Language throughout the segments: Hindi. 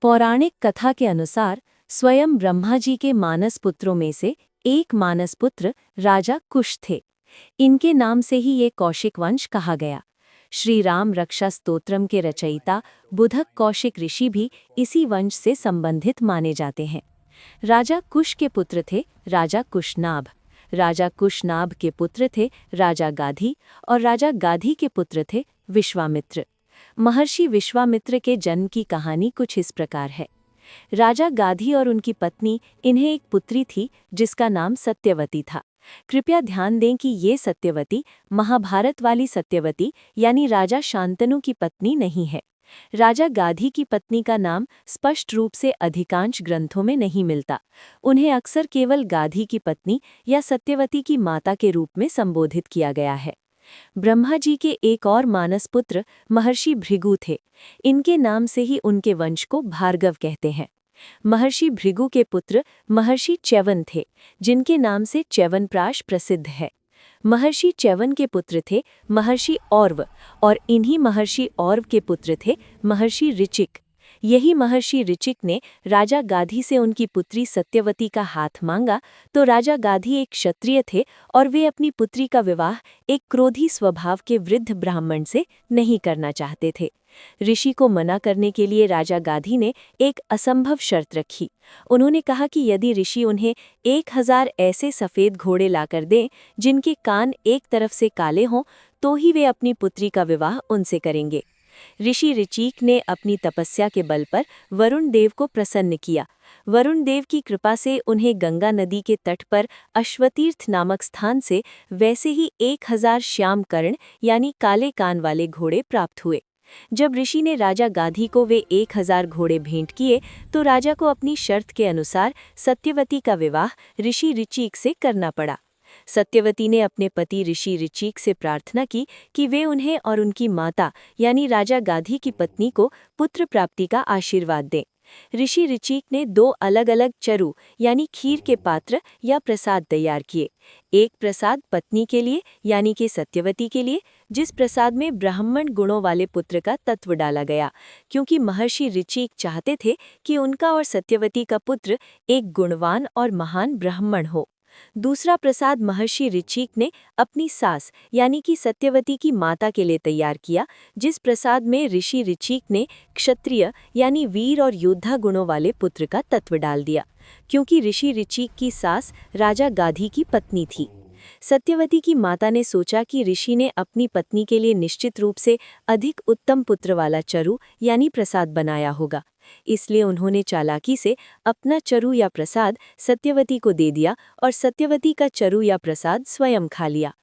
पौराणिक कथा के अनुसार स्वयं ब्रह्मा जी के मानस पुत्रों में से एक मानस पुत्र राजा कुश थे। इनके नाम से ही ये कौशिक वंश कहा गया। श्री राम रक्षा स्तोत्रम के रचयिता बुधक कौशिक ऋषि भी इसी वंश से संबंधित माने जाते हैं। राजा कुश के पुत्र थे राजा कुशनाभ। राजा कुशनाभ के पुत्र थे राजा गाधी और राजा गाधी के पुत्र थे विश्वामित्र। महर्षि विश्वामित्र के जन्म की कहानी कुछ इस प्रकार है। राजा गाधी और उनकी पत्नी, इन्हें एक पुत्री थी जिसका नाम सत्यवती था। कृपया ध्यान दें कि ये सत्यवती महाभारत वाली सत्यवती यानी राजा शांतनु की पत्नी नहीं है। राजा गाधी की पत्नी का नाम स्पष्ट रूप से अधिकांश ग्रंथों में नहीं मिलता। उन्हें अक्सर केवल गाधी की पत्नी या सत्यवती की माता के रूप में संबोधित किया गया है। ब्रह्मा जी के एक और मानस पुत्र महर्षि भृगु थे। इनके नाम से ही उनके वंश को भार्गव कहते हैं। महर्षि भृगु के पुत्र महर्षि च्यवन थे, जिनके नाम से च्यवनप्राश प्रसिद्ध है। महर्षि च्यवन के पुत्र थे महर्षि औरव और इन्हीं महर्षि औरव के पुत्र थे महर्षि ऋचिक। यही महर्षि ऋचिक ने राजा गाधी से उनकी पुत्री सत्यवती का हाथ मांगा तो राजा गाधी एक क्षत्रिय थे और वे अपनी पुत्री का विवाह एक क्रोधी स्वभाव के वृद्ध ब्राह्मण से नहीं करना चाहते थे। ऋषि को मना करने के लिए राजा गाधी ने एक असंभव शर्त रखी। उन्होंने कहा कि यदि ऋषि उन्हें 1000 ऐसे सफ़ेद घोड़े लाकर दें जिनके कान एक तरफ से काले हों तो ही वे अपनी पुत्री का विवाह उनसे करेंगे। ऋषि ऋचिक ने अपनी तपस्या के बल पर वरुण देव को प्रसन्न किया। वरुण देव की कृपा से उन्हें गंगा नदी के तट पर अश्वतीर्थ नामक स्थान से वैसे ही 1000 श्याम कर्ण यानी काले कान वाले घोड़े प्राप्त हुए। जब ऋषि ने राजा गाधी को वे 1000 घोड़े भेंट किए तो राजा को अपनी शर्त के अनुसार सत्यवती का विवाह ऋषि ऋचिक से करना पड़ा। सत्यवती ने अपने पति ऋषि ऋचिक से प्रार्थना की कि वे उन्हें और उनकी माता यानी राजा गाधी की पत्नी को पुत्र प्राप्ति का आशीर्वाद दें। ऋषि ऋचिक ने 2 अलग-अलग चरु यानी खीर के पात्र या प्रसाद तैयार किए। एक प्रसाद पत्नी के लिए यानी कि सत्यवती के लिए, जिस प्रसाद में ब्राह्मण गुणों वाले पुत्र का तत्व डाला गया, क्योंकि महर्षि ऋचिक चाहते थे कि उनका और सत्यवती का पुत्र एक गुणवान और महान ब्राह्मण हो। दूसरा प्रसाद महर्षि ऋचिक ने अपनी सास यानी कि सत्यवती की माता के लिए तैयार किया, जिस प्रसाद में ऋषि ऋचिक ने क्षत्रिय यानी वीर और योद्धा गुणों वाले पुत्र का तत्व डाल दिया, क्योंकि ऋषि ऋचिक की सास राजा गाधी की पत्नी थी। सत्यवती की माता ने सोचा कि ऋषि ने अपनी पत्नी के लिए निश्चित रूप से अधिक उत्तम पुत्र वाला चरु यानी प्रसाद बनाया होगा, इसलिए उन्होंने चालाकी से अपना चरु या प्रसाद सत्यवती को दे दिया और सत्यवती का चरु या प्रसाद स्वयं खा लिया।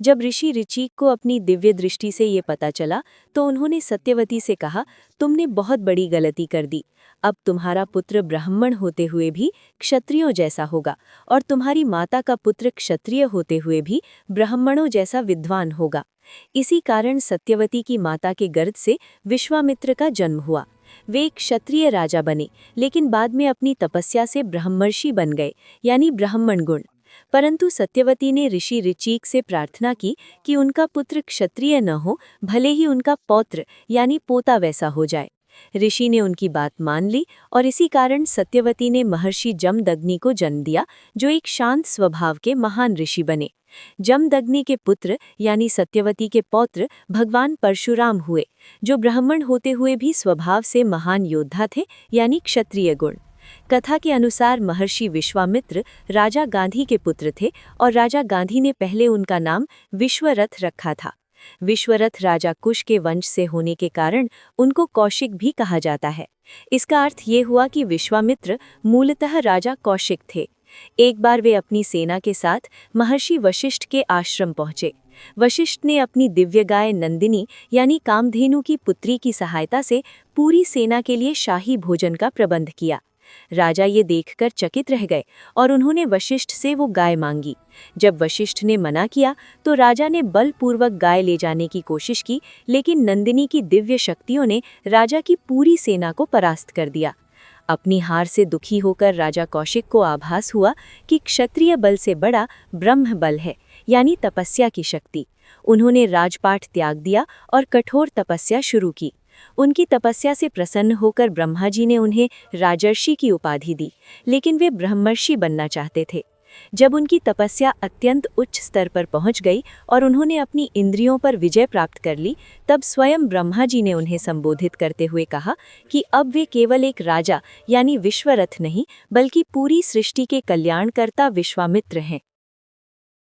जब ऋषि ऋचिक को अपनी दिव्य दृष्टि से ये पता चला तो उन्होंने सत्यवती से कहा, तुमने बहुत बड़ी गलती कर दी। अब तुम्हारा पुत्र ब्राह्मण होते हुए भी क्षत्रियों जैसा होगा और तुम्हारी माता का पुत्र क्षत्रिय होते हुए भी ब्राह्मणों जैसा विद्वान होगा। इसी कारण सत्यवती की माता के गर्भ से विश्वामित्र का जन्म हुआ। वे एक क्षत्रिय राजा बने, लेकिन बाद में अपनी तपस्या से ब्रह्मर्षि बन गए यानी ब्राह्मण गुण। परंतु सत्यवती ने ऋषि ऋचिक से प्रार्थना की कि उनका पुत्र क्षत्रिय न हो, भले ही उनका पौत्र यानी पोता वैसा हो जाए। ऋषि ने उनकी बात मान ली और इसी कारण सत्यवती ने महर्षि जमदग्नि को जन्म दिया, जो एक शांत स्वभाव के महान ऋषि बने। जमदग्नि के पुत्र यानी सत्यवती के पौत्र भगवान परशुराम हुए, जो ब्राह्मण होते हुए भी स्वभाव से महान योद्धा थे यानी क्षत्रिय गुण। कथा के अनुसार महर्षि विश्वामित्र राजा गाधी के पुत्र थे और राजा गाधी ने पहले उनका नाम विश्वरथ रखा था। विश्वरथ राजा कुश के वंश से होने के कारण उनको कौशिक भी कहा जाता है। इसका अर्थ ये हुआ कि विश्वामित्र मूलतः राजा कौशिक थे। एक बार वे अपनी सेना के साथ महर्षि वशिष्ठ के आश्रम पहुंचे। वशिष्ठ ने अपनी दिव्य गाय नंदिनी यानी कामधेनु की पुत्री की सहायता से पूरी सेना के लिए शाही भोजन का प्रबंध किया। राजा ये देखकर चकित रह गए और उन्होंने वशिष्ठ से वो गाय मांगी। जब वशिष्ठ ने मना किया तो राजा ने बलपूर्वक गाय ले जाने की कोशिश की, लेकिन नंदिनी की दिव्य शक्तियों ने राजा की पूरी सेना को परास्त कर दिया। अपनी हार से दुखी होकर राजा कौशिक को आभास हुआ कि क्षत्रिय बल से बड़ा ब्रह्म बल है यानी तपस्या की शक्ति। उन्होंने राजपाट त्याग दिया और कठोर तपस्या शुरू की। उनकी तपस्या से प्रसन्न होकर ब्रह्मा जी ने उन्हें राजर्षि की उपाधि दी, लेकिन वे ब्रह्मर्षि बनना चाहते थे। जब उनकी तपस्या अत्यंत उच्च स्तर पर पहुंच गई और उन्होंने अपनी इंद्रियों पर विजय प्राप्त कर ली, तब स्वयं ब्रह्मा जी ने उन्हें संबोधित करते हुए कहा कि अब वे केवल एक राजा यानी विश्वरथ नहीं, बल्कि पूरी सृष्टि के कल्याणकर्ता विश्वामित्र हैं।